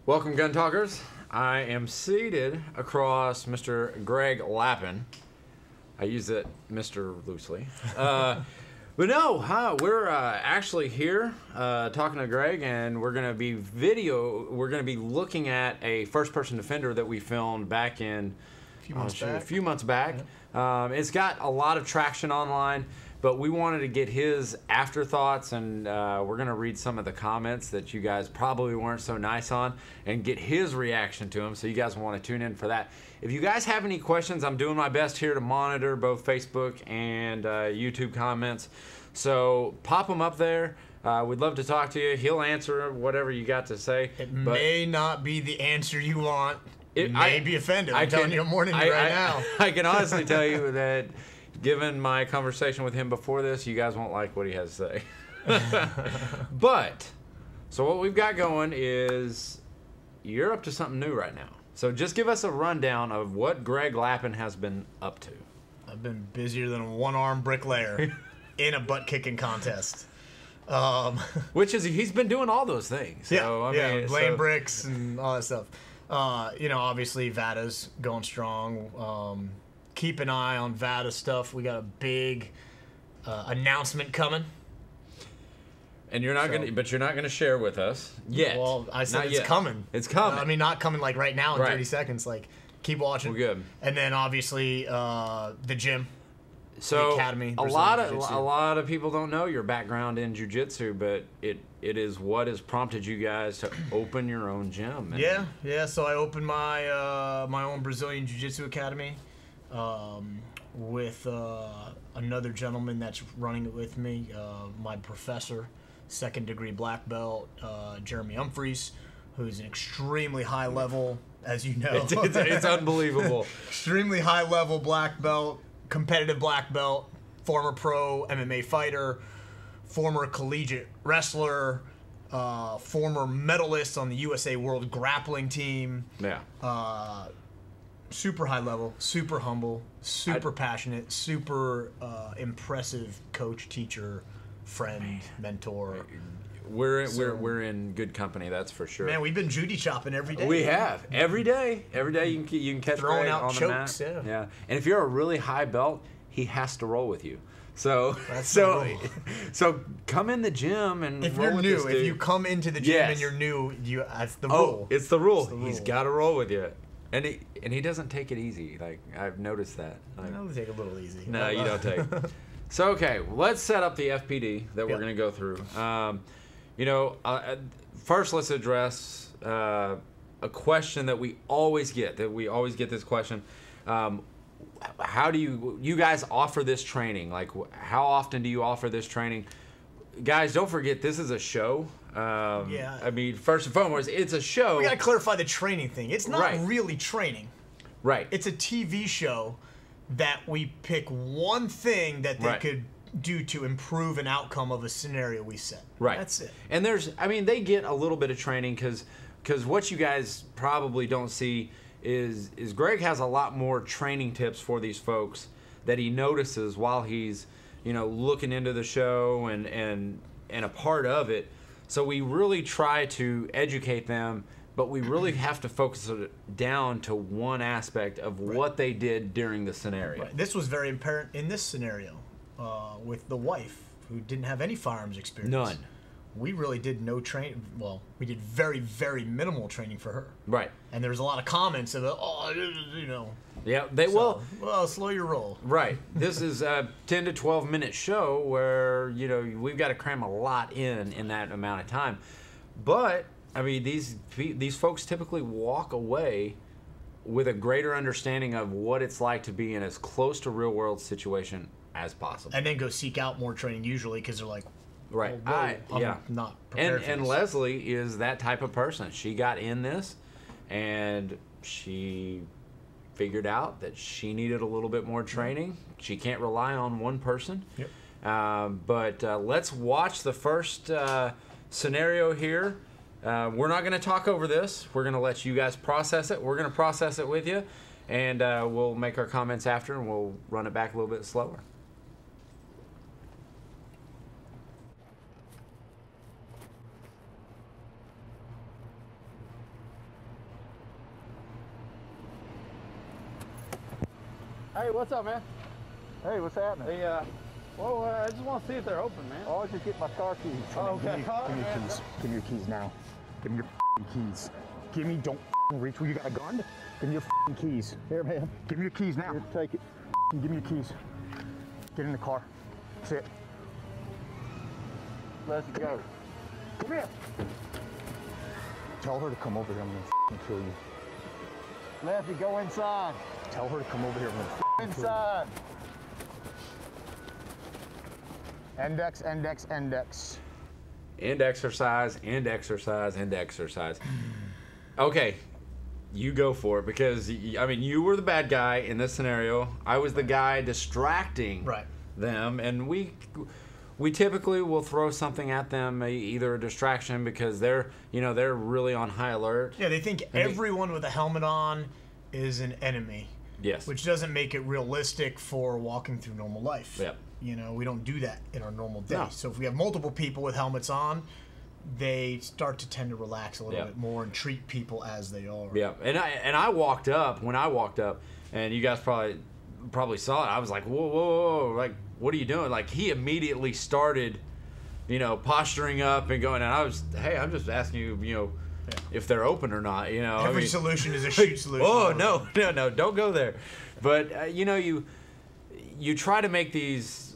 Welcome, Gun Talkers. I am seated across Mr. Greg Lappin. I use it Mr. loosely. But no, we're actually here talking to Greg, and we're going to be looking at a first-person defender that we filmed back in a few months back. Yeah. It's got a lot of traction online, but we wanted to get his afterthoughts, and we're going to read some of the comments that you guys probably weren't so nice on and get his reaction to them, so you guys want to tune in for that. If you guys have any questions, I'm doing my best here to monitor both Facebook and YouTube comments, so pop them up there. We'd love to talk to you. He'll answer whatever you got to say. It may not be the answer you want. You may be offended. I'm telling you, I'm warning you right now. I can honestly tell you that given my conversation with him before this, you guys won't like what he has to say. But, so what we've got going is you're up to something new right now. So just give us a rundown of what Greg Lappin has been up to. I've been busier than a one-armed bricklayer in a butt-kicking contest. Which is, he's been doing all those things. So, laying bricks and all that stuff. Obviously Vada's going strong. Keep an eye on Vada stuff. We got a big announcement coming. And you're not gonna share with us yet. Well, I said it's coming. It's coming. I mean, not coming like right now in 30 seconds. Like, keep watching. We're good. And then obviously the gym. So the Academy, a lot of people don't know your background in jiu-jitsu, but it is what has prompted you guys to open your own gym. Yeah. So I opened my my own Brazilian Jiu-Jitsu Academy with another gentleman that's running it with me, my professor, second-degree black belt, Jeremy Humphreys, who's an extremely high level, as you know. It's unbelievable. Extremely high level black belt. Competitive black belt, former pro MMA fighter, former collegiate wrestler, former medalist on the USA World Grappling Team. Yeah. Super high level, super humble, super passionate, super impressive coach, teacher, friend, mentor. We're in good company, that's for sure. Man, we've been Judy chopping every day. We have every day. Every day you can catch throwing Greg out on chokes. The mat. Yeah. And if you're a really high belt, he has to roll with you. So come in the gym and if roll you're with new, this dude. if you come into the gym and you're new, that's the rule. Oh, it's the rule. He's got to roll with you. And he doesn't take it easy. Like, I've noticed that. Like, I don't take a little easy. No, you don't take. So okay, let's set up the FPD that we're going to go through. First let's address a question that we always get. This question. How do you guys offer this training? Like, how often do you offer this training? Guys, don't forget, this is a show. I mean, first and foremost, it's a show. We got to clarify the training thing. It's not really training. Right. It's a TV show that we pick one thing that they could do to improve an outcome of a scenario we set. Right. That's it. And they get a little bit of training because what you guys probably don't see is Greg has a lot more training tips for these folks that he notices while he's, looking into the show and a part of it. So we really try to educate them, but we really have to focus it down to one aspect of what they did during the scenario. Right. This was very apparent in this scenario with the wife who didn't have any firearms experience. None. We really did no training. Well, we did very, very minimal training for her. Right. And there was a lot of comments about, Yeah, well, slow your roll. Right. This is a 10 to 12 minute show where, we've got to cram a lot in that amount of time. But, I mean, these folks typically walk away with a greater understanding of what it's like to be in as close to real world situation as possible. And then go seek out more training usually because they're like, right. I'm not prepared for and this. Leslie is that type of person. She got in this and she figured out that she needed a little bit more training. She can't rely on one person. Yep. But let's watch the first scenario here. We're not going to talk over this. We're going to let you guys process it. We're going to process it with you, and we'll make our comments after, and we'll run it back a little bit slower. Hey, what's up, man? Hey, what's happening? Hey, well, I just want to see if they're open, man. Oh, I just get my car keys. Oh, okay. Give me your keys. Give me your keys now. Give me your keys. Give me, don't reach where you got a gun. Give me your keys. Here, man. Give me your keys now. Here, take it. Give me your keys. Get in the car. That's it. Let's go. Come here. Tell her to come over here. I'm gonna kill you. Lefty, go inside. Tell her to come over here. I'm gonna Inside. Index, index, index. And exercise, and exercise, and exercise. Okay, you go for it because, I mean, you were the bad guy in this scenario. I was the guy distracting them, and we typically will throw something at them, either a distraction because they're really on high alert. Yeah, they think everyone with a helmet on is an enemy. Yes. Which doesn't make it realistic for walking through normal life. Yep. You know, we don't do that in our normal day. No. So if we have multiple people with helmets on, they start to tend to relax a little Yep. bit more and treat people as they are. Yeah, and I walked up when I walked up, and you guys probably saw it. I was like, whoa, whoa, whoa, like, what are you doing? Like, he immediately started, posturing up and going. And I was, hey, I'm just asking you, if they're open or not. Every solution is a shoot solution. Oh no, don't go there. But you try to make these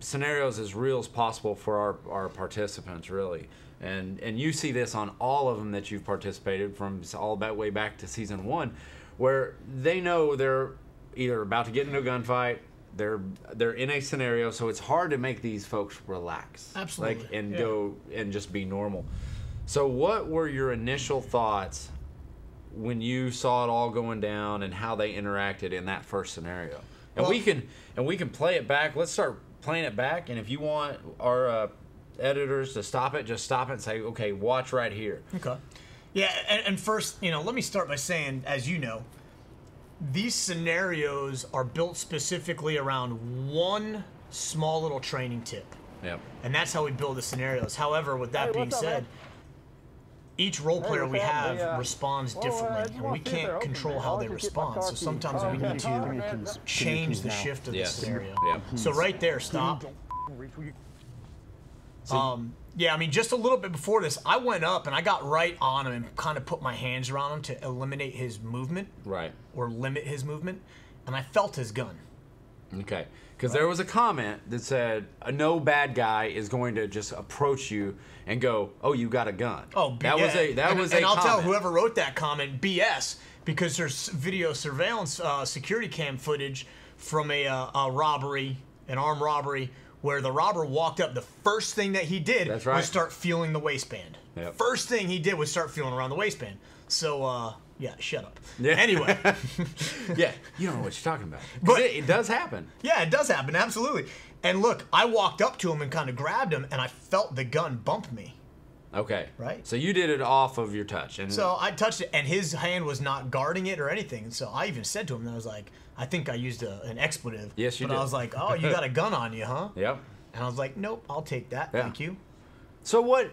scenarios as real as possible for our participants, really. And you see this on all of them that you've participated from all that way back to season 1, where they know they're either about to get into a gunfight, they're in a scenario, so it's hard to make these folks relax. Absolutely. And go and just be normal. So what were your initial thoughts when you saw it all going down and how they interacted in that first scenario? And we can play it back. Let's start playing it back. And if you want our editors to stop it, just stop it and say, okay, watch right here. Okay. Yeah, and first, let me start by saying, as you know, these scenarios are built specifically around one small little training tip. Yep. And that's how we build the scenarios. However, with that being what's up, said, man? each role player what's we up? have Hey, responds I differently, just and wanna we see if they're can't open, control man. how I'll they just get my respond. car So keys. sometimes Oh, we okay. need All to right, man. change the now. shift of Yes. the scenario. Yeah. So right there, stop. Reach where you Yeah, I mean, just a little bit before this, I went up and I got right on him and kind of put my hands around him to eliminate his movement Right. or limit his movement, and I felt his gun. Okay. Because there was a comment that said no bad guy is going to just approach you and go, "Oh, you got a gun." that was a and I'll tell comment. whoever wrote that comment BS, because there's video surveillance security cam footage from a robbery, an armed robbery, where the robber walked up. The first thing that he did That's right. was start feeling the waistband. Yep. First thing he did was start feeling around the waistband. So yeah, shut up. Yeah. Anyway. Yeah, you don't know what you're talking about. But- But it does happen. Yeah, it does happen, absolutely. And look, I walked up to him and kind of grabbed him, and I felt the gun bump me. Okay. Right. So you did it off of your touch, and So I touched it, and his hand was not guarding it or anything. And so I even said to him, and I was like, I think I used an expletive. Yes, you but did. I was like, oh, you got a gun on you, huh? Yep. And I was like, nope, I'll take that. Yeah. Thank you. So what?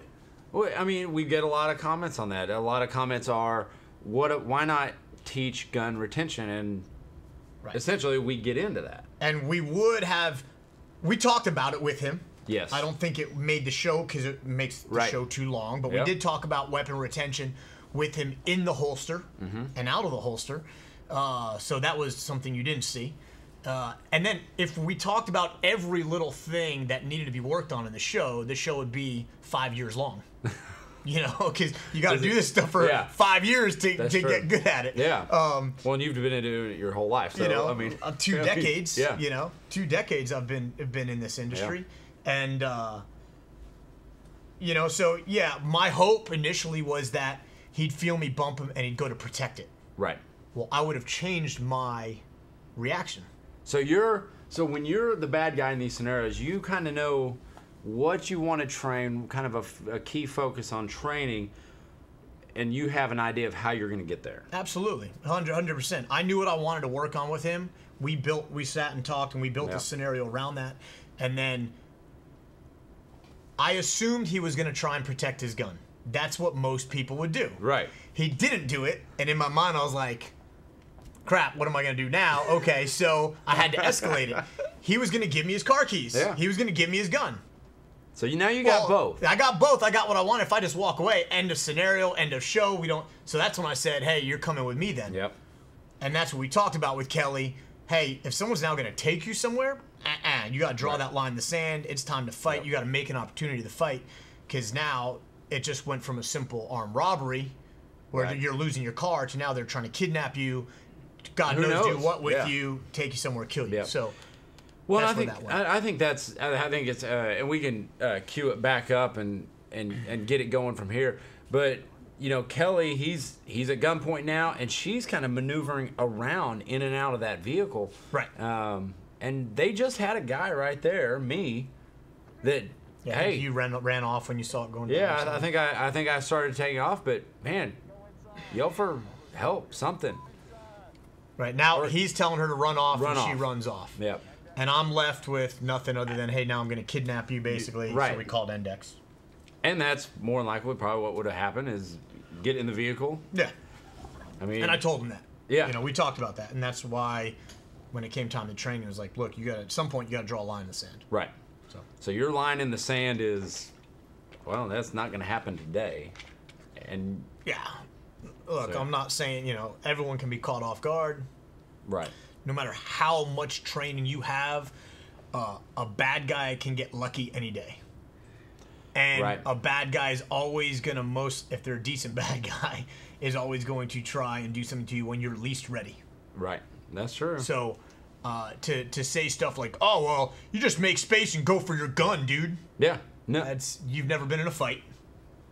I mean, we get a lot of comments on that. A lot of comments are, why not teach gun retention? And Right. essentially, we get into that. And we talked about it with him. Yes. I don't think it made the show because it makes the Right. show too long, but we Yep. did talk about weapon retention with him in the holster Mm-hmm. and out of the holster. So that was something you didn't see. And then if we talked about every little thing that needed to be worked on in the show would be 5 years long. Because you got to do this stuff for Yeah. 5 years to That's true. get good at it. Yeah. Well, and you've been into it your whole life, so I mean, 2 decades. Yeah. 2 decades I've been in this industry, and so yeah, my hope initially was that he'd feel me bump him and he'd go to protect it. Right. Well, I would have changed my reaction. So when you're the bad guy in these scenarios, you kind of know what you want to train, kind of a key focus on training, and you have an idea of how you're going to get there. Absolutely, 100%. I knew what I wanted to work on with him. We sat and talked, and we built Yeah. a scenario around that. And then I assumed he was going to try and protect his gun. That's what most people would do. Right. He didn't do it, and in my mind, I was like, crap, what am I going to do now? Okay, so I had to escalate it. He was going to give me his car keys. Yeah. He was going to give me his gun. So now you got Well, both. I got both. I got what I want. If I just walk away, end of scenario, end of show. We don't. So that's when I said, hey, you're coming with me then. Yep. And that's what we talked about with Kelly. Hey, if someone's now going to take you somewhere, you got to draw that line in the sand. It's time to fight. Yep. You got to make an opportunity to fight, because now it just went from a simple armed robbery, where Right. you're losing your car, to now they're trying to kidnap you. God Who knows do knows? what with Yeah. you, take you somewhere, kill you. Yep. So. Well, That's I where think that went. I think that's I think it's and we can cue it back up and get it going from here. But you know, Kelly, he's at gunpoint now, and she's kind of maneuvering around in and out of that vehicle. Right. And they just had a guy right there, me, that Yeah, hey, you ran off when you saw it going down. yeah, so. I think I started taking off, but man, yell for help, something. Right now, Or- he's telling her to run off, Run and she off. runs off. Yep. And I'm left with nothing other than, hey, now I'm going to kidnap you, basically. Right. So we called Index. And that's more than likely probably what would have happened is get in the vehicle. Yeah. I mean, And I told him that. Yeah. You know, we talked about that, and that's why when it came time to train, it was like, look, you got at some point you got to draw a line in the sand. right. So So your line in the sand is, well, that's not going to happen today. And yeah, look, So- I'm not saying everyone can be caught off guard. right, No matter how much training you have, a bad guy can get lucky any day. And Right. a bad guy is always going to if they're a decent bad guy, is always going to try and do something to you when you're least ready. right. That's true. So to say stuff like, oh, well, you just make space and go for your gun, dude. Yeah. No. You've never been in a fight.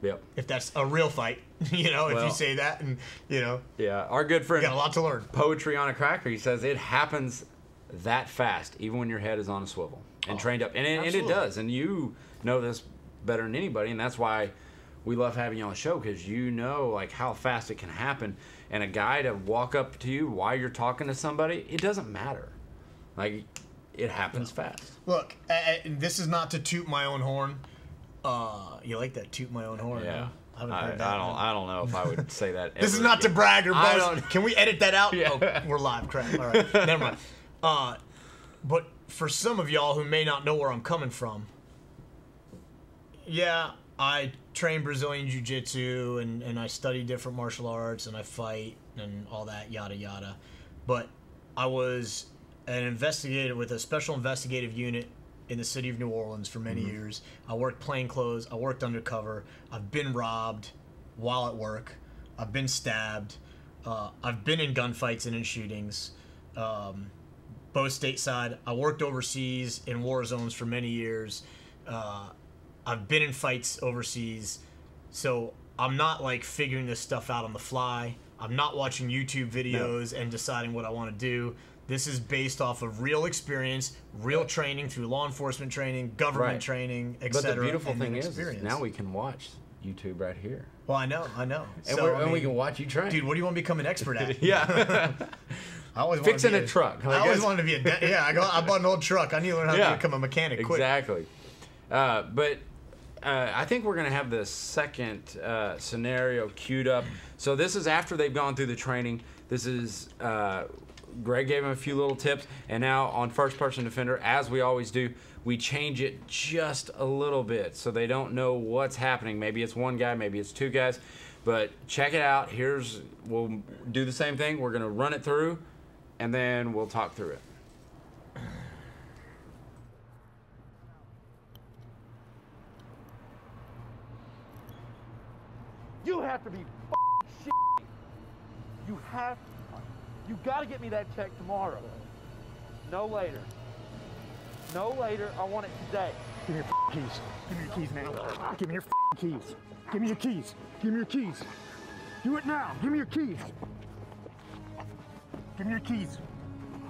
Yep. If that's a real fight, if Well- you say that, and you Yeah. Our good friend got a lot to learn. Poetry on a Cracker, he says it happens that fast, even when your head is on a swivel and trained up. And it absolutely. does. And you know this better than anybody. And that's why we love having you on the show, because you know like how fast it can happen. And a guy to walk up to you while you're talking to somebody, it doesn't matter. Like, it happens fast. Look, this is not to toot my own horn. You like that toot my own horn? Yeah. Huh? I haven't heard that. I don't know if I would say that. This is ever not to again. brag or I boast. don't- Can we edit that out? Yeah. Oh, we're live. Crap. All right. Never mind. But for some of y'all who may not know where I'm coming from, yeah, I train Brazilian Jiu-Jitsu and I study different martial arts and I fight and all that, yada, yada. But I was an investigator with a special investigative unit in the city of New Orleans for many years. I worked plainclothes. I worked undercover. I've been robbed while at work. I've been stabbed. I've been in gunfights and in shootings, both stateside. I worked overseas in war zones for many years. I've been in fights overseas. So I'm not like figuring this stuff out on the fly. I'm not watching YouTube videos and deciding what I want to do. This is based off of real experience, real training through law enforcement training, government Right. training, But etc. the beautiful and thing then is experience. now we can watch YouTube right here. Well, I know. And, So, I and we mean, can watch you train. dude, what do you want to become an expert at? Yeah. I always wanted Fixing to be a truck. I always wanted to be I bought an old truck. I need to learn how Yeah. to become a mechanic quick. Exactly. But I think we're going to have the second scenario queued up. So this is after they've gone through the training. This is Greg gave him a few little tips, and now on First Person Defender, as we always do, we change it just a little bit so they don't know what's happening. Maybe it's one guy, maybe it's two guys, but check it out. We'll do the same thing. We're going to run it through, and then we'll talk through it. You have to be shit. You gotta get me that check tomorrow. No later. No later. I want it today. Give me your keys. Give me your keys now. Give me your keys. Give me your keys. Give me your keys. Do it now. Give me your keys. Give me your keys.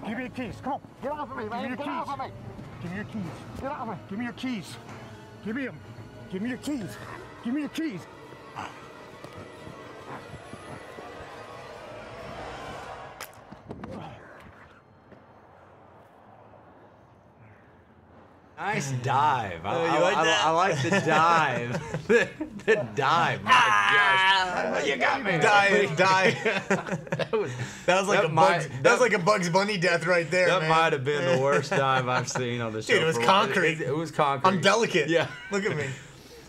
Give me your keys. Come on. Get off of me, Give me man. your Get keys. off of me. Give me your keys. Get off of me. Give me your keys. Give me them. Give me your keys. Give me your keys. Nice dive. you like that? I like the dive. The dive. My gosh. You got me. Die. That was That was like a Bugs Bunny death right there, That man. might have been the worst dive I've seen on the show. Dude, it was for a while. concrete. It was concrete. I'm delicate. Yeah. Look at me.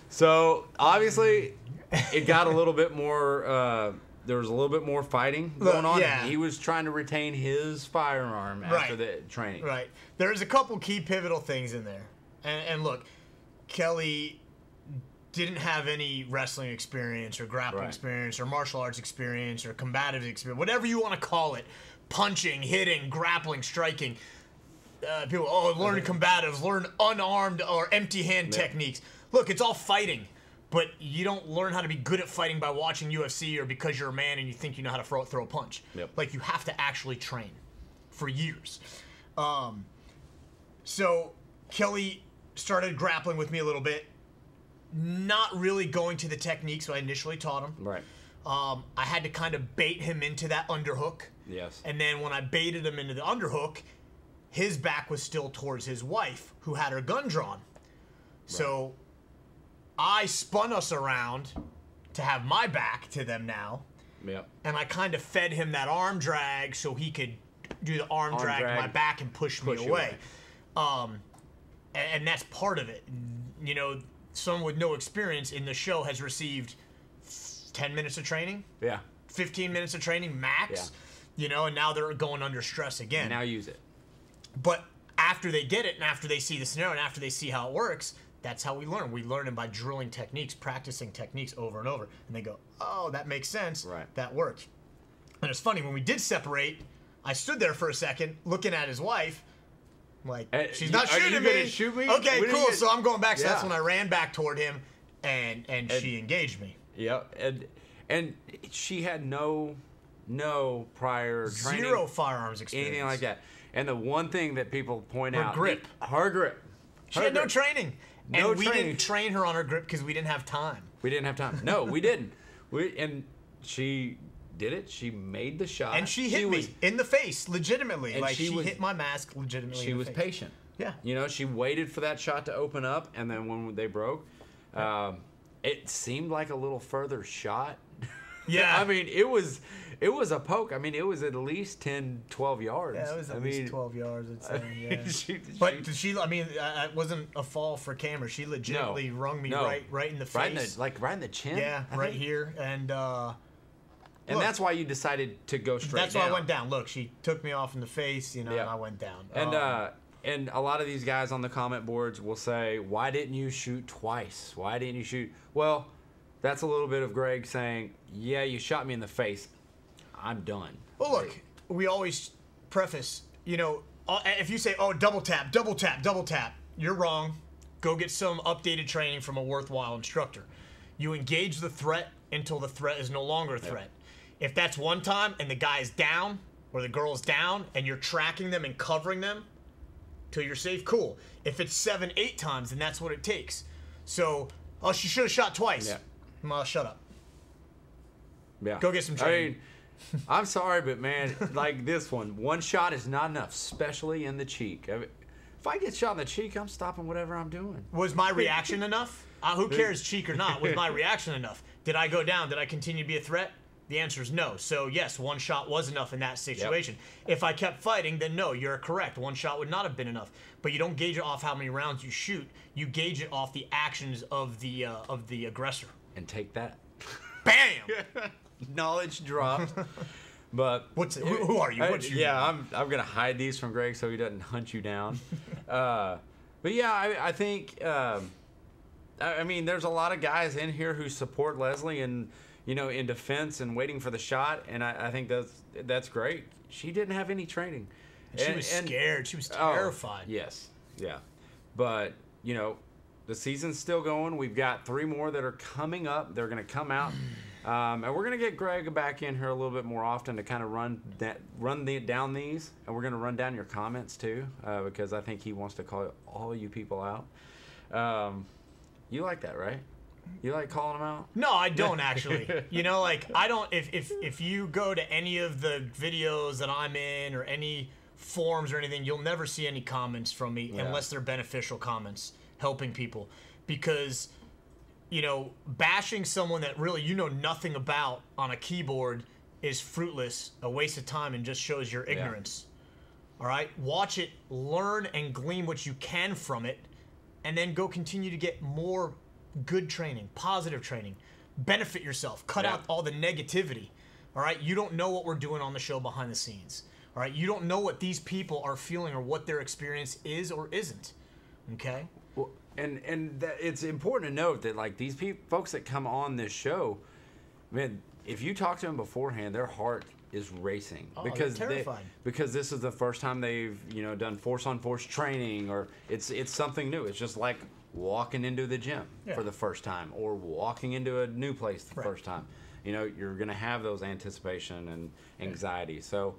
So obviously, it got a little bit more. There was a little bit more fighting going on. yeah. He was trying to retain his firearm after the training. Right. There's a couple key pivotal things in there. And look, Kelly didn't have any wrestling experience or grappling experience or martial arts experience or combative experience, whatever you want to call it. Punching, hitting, grappling, striking. People, learn combatives, learn unarmed or empty hand techniques. Look, it's all fighting. But you don't learn how to be good at fighting by watching UFC or because you're a man and you think you know how to throw a punch. Yep. Like, you have to actually train for years. So Kelly started grappling with me a little bit, not really going to the techniques I initially taught him. Right. I had to kind of bait him into that underhook. Yes. And then when I baited him into the underhook, his back was still towards his wife, who had her gun drawn. So I spun us around to have my back to them now. Yep. And I kind of fed him that arm drag so he could do the arm drag to my back and push me away. And that's part of it. You know, someone with no experience in the show has received 10 minutes of training. Yeah. 15 minutes of training max. Yeah. You know, and now they're going under stress again. And now use it. But after they get it and after they see the scenario and after they see how it works, that's how we learn. We learn it by drilling techniques, practicing techniques over and over. And they go, oh, that makes sense. Right. That works. And it's funny, when we did separate, I stood there for a second looking at his wife. Like, she's not shooting me. Are you going to shoot me? Okay, cool. So I'm going back. So that's Yeah. when I ran back toward him and she engaged me. Yep. And she had no prior training. Zero firearms experience. Anything like that. And the one thing that people point out. Grip. Her grip. She had no training. No and we training. didn't train her on her grip because we didn't have time. We didn't have time. No, we didn't. And she did it. She made the shot. And she hit me in the face, legitimately. And Like, she she was- hit my mask legitimately She in the was face. patient. Yeah. You know, she waited for that shot to open up, and then when they broke, it seemed like a little further shot. Yeah. I mean, it was a poke. I mean, it was at least 10, 12 yards. Yeah, it was at least 12 yards, I'd say. Yeah. But But she, I mean, it wasn't a fall for camera. She legitimately rung me right in the face. right in the chin. Yeah, I right think. here. And And that's why you decided to go straight that's down. why I went down. Look, she took me off in the face, you know, Yeah. and I went down. And a lot of these guys on the comment boards will say, why didn't you shoot twice? Why didn't you shoot? Well, that's a little bit of Greg saying, yeah, you shot me in the face. I'm done. Well, look, we always preface, you know, if you say, oh, double tap, you're wrong. Go get some updated training from a worthwhile instructor. You engage the threat until the threat is no longer a threat. If that's one time and the guy's down or the girl's down and you're tracking them and covering them till you're safe, cool. If it's 7, 8 times, then that's what it takes. So, oh, she should have shot twice. Yeah. Well, shut up. Yeah. Go get some training. I mean, I'm sorry, but man, like this one shot is not enough, especially in the cheek. I mean, if I get shot in the cheek, I'm stopping whatever I'm doing. Was my reaction enough? Who cares, cheek or not? Was my reaction enough? Did I go down? Did I continue to be a threat? The answer is no. So, yes, one shot was enough in that situation. If I kept fighting, then no, you're correct. One shot would not have been enough. But you don't gauge it off how many rounds you shoot. You gauge it off the actions of the aggressor. And take that. Bam! Knowledge dropped. But who are you? What's your I'm gonna hide these from Greg so he doesn't hunt you down. But yeah, I think I mean there's a lot of guys in here who support Leslie and in defense and waiting for the shot, and I think that's great. She didn't have any training. She was scared. She was terrified. Yes, yeah, but the season's still going. We've got 3 more that are coming up. They're gonna come out. And we're going to get Greg back in here a little bit more often to kind of run down these. And we're going to run down your comments too, because I think he wants to call all you people out. You like that, right? You like calling them out? No, I don't actually. I don't. If you go to any of the videos that I'm in or any forums or anything, you'll never see any comments from me unless they're beneficial comments helping people, because bashing someone that really you know nothing about on a keyboard is fruitless, a waste of time, and just shows your ignorance. All right? Watch it, learn, and glean what you can from it, and then go continue to get more good training, positive training. Benefit yourself. Cut out all the negativity. All right? You don't know what we're doing on the show behind the scenes. All right? You don't know what these people are feeling or what their experience is or isn't. Okay? Well, and it's important to note that like these folks that come on this show, man, if you talk to them beforehand, their heart is racing because because this is the first time they've done force on force training, or it's something new. It's just like walking into the gym for the first time, or walking into a new place the first time. You're gonna have those anticipation and anxiety. So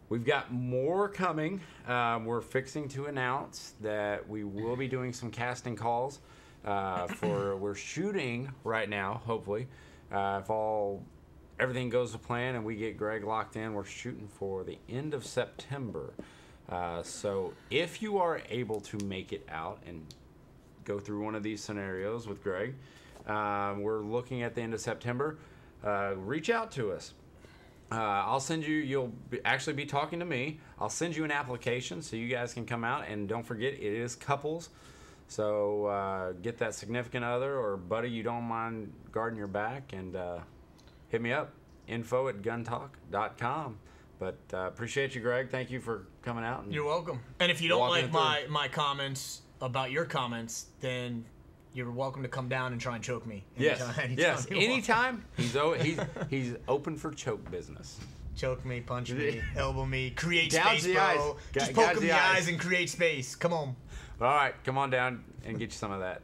we've got more coming. We're fixing to announce that we will be doing some casting calls we're shooting right now, hopefully. If everything goes to plan and we get Greg locked in, we're shooting for the end of September. So if you are able to make it out and go through one of these scenarios with Greg, we're looking at the end of September. Reach out to us. I'll send you'll actually be talking to me. I'll send you an application so you guys can come out, and don't forget, it is couples. So get that significant other or buddy you don't mind guarding your back, and hit me up, info@guntalk.com. But appreciate you, Greg. Thank you for coming out. You're welcome. And if you don't like my comments about your comments, then you're welcome to come down and try and choke me. Anytime. He's open for choke business. Choke me, punch me, elbow me, create Gouge space, bro. Just poke him in the eyes and create space. Come on. All right, come on down and get you some of that.